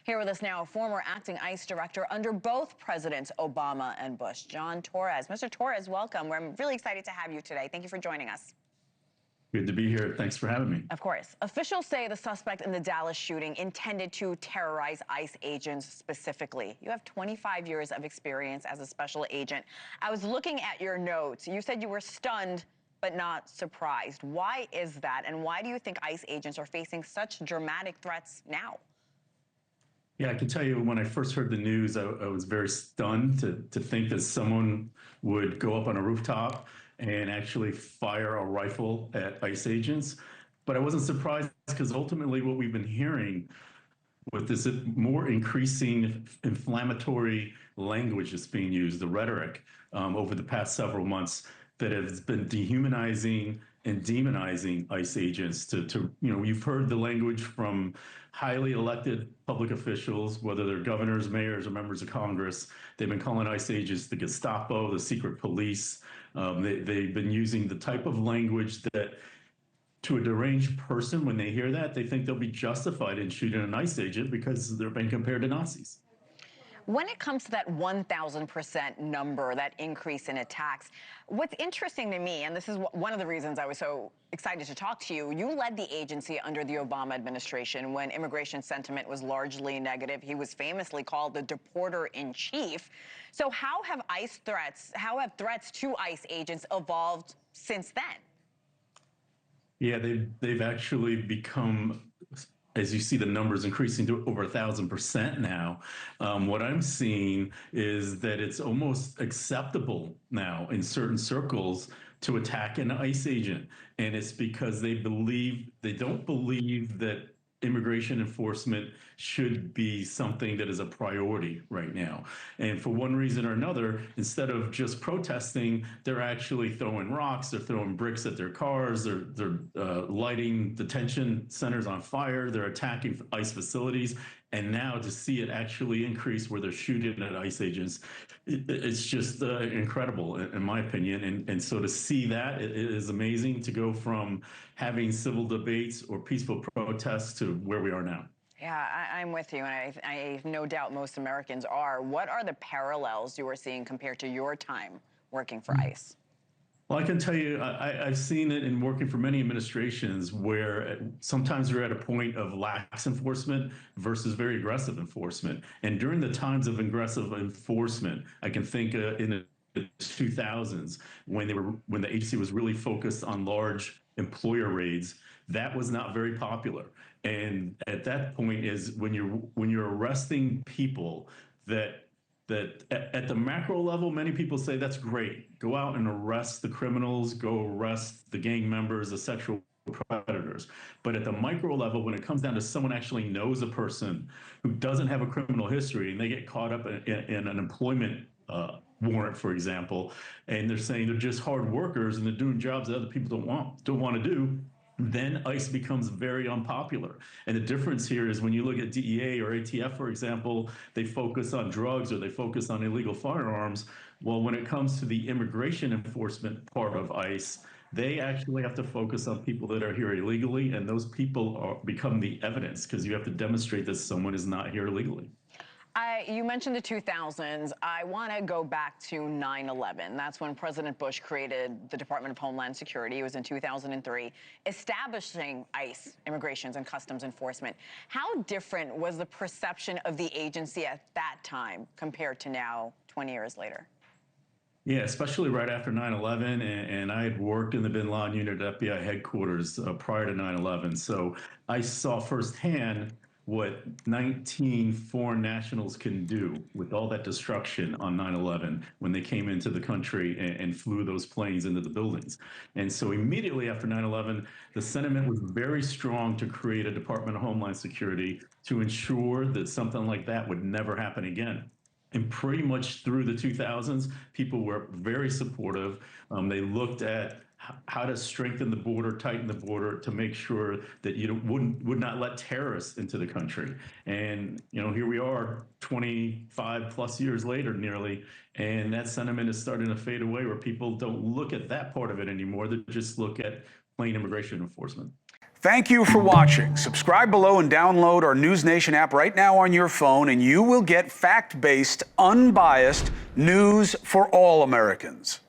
Here with us now, former acting ICE director under both Presidents Obama and Bush, John Torres. Mr. Torres, welcome. We're really excited to have you today. Thank you for joining us. Good to be here. Thanks for having me. Of course. Officials say the suspect in the Dallas shooting intended to terrorize ICE agents specifically. You have 25 years of experience as a special agent. I was looking at your notes. You said you were stunned but not surprised. Why is that? And why do you think ICE agents are facing such dramatic threats now? Yeah, I can tell you when I first heard the news, I was very stunned to think that someone would go up on a rooftop and actually fire a rifle at ICE agents. But I wasn't surprised because ultimately what we've been hearing with this more increasing inflammatory language that's being used, the rhetoric over the past several months that has been dehumanizing and demonizing ICE agents to you've heard the language from highly elected public officials, whether they're governors, mayors, or members of Congress. They've been calling ICE agents the Gestapo, the secret police. They've been using the type of language that to a deranged person, when they hear that, they think they'll be justified in shooting an ICE agent because they're being compared to Nazis. When it comes to that 1,000% number, that increase in attacks, what's interesting to me, and this is one of the reasons I was so excited to talk to you, you led the agency under the Obama administration when immigration sentiment was largely negative. He was famously called the deporter-in-chief. So how have threats to ICE agents evolved since then? Yeah, they've actually become, as you see the numbers increasing to over 1,000% now, what I'm seeing is that it's almost acceptable now in certain circles to attack an ICE agent. And it's because they don't believe that immigration enforcement should be something that is a priority right now. And for one reason or another, instead of just protesting, they're actually throwing rocks, they're throwing bricks at their cars, they're lighting detention centers on fire, they're attacking ICE facilities. And now to see it actually increase where they're shooting at ICE agents, it's just incredible, in my opinion. And so to see that, it is amazing to go from having civil debates or peaceful protests to where we are now. Yeah, I'm with you, and I have no doubt most Americans are. What are the parallels you are seeing compared to your time working for ICE? Well, I can tell you, I've seen it in working for many administrations where sometimes we're at a point of lax enforcement versus very aggressive enforcement. And during the times of aggressive enforcement, I can think in the 2000s when the agency was really focused on large employer raids, that was not very popular. And at that point is when you're arresting people that at the macro level, many people say that's great. Go out and arrest the criminals, go arrest the gang members, the sexual predators. But at the micro level, when it comes down to someone actually knows a person who doesn't have a criminal history and they get caught up in an employment warrant, for example, and they're saying they're just hard workers and they're doing jobs that other people don't want to do, then ICE becomes very unpopular. And the difference here is when you look at DEA or ATF, for example, they focus on drugs or they focus on illegal firearms. Well, when it comes to the immigration enforcement part of ICE, they actually have to focus on people that are here illegally, and those people become the evidence because you have to demonstrate that someone is not here illegally. You mentioned the 2000s. I want to go back to 9/11. That's when President Bush created the Department of Homeland Security. It was in 2003, establishing ICE, Immigrations and Customs Enforcement. How different was the perception of the agency at that time compared to now, 20 years later? Yeah, especially right after 9/11, and I had worked in the bin Laden unit at FBI headquarters prior to 9/11. So I saw firsthand what 19 foreign nationals can do with all that destruction on 9/11 when they came into the country and flew those planes into the buildings. And so immediately after 9/11, the sentiment was very strong to create a Department of Homeland Security to ensure that something like that would never happen again. And pretty much through the 2000s, people were very supportive. They looked at how to strengthen the border, tighten the border to make sure that you would not let terrorists into the country. And here we are 25 plus years later nearly, and that sentiment is starting to fade away where people don't look at that part of it anymore. They just look at plain immigration enforcement. Thank you for watching. Subscribe below and download our NewsNation app right now on your phone, and you will get fact-based, unbiased news for all Americans.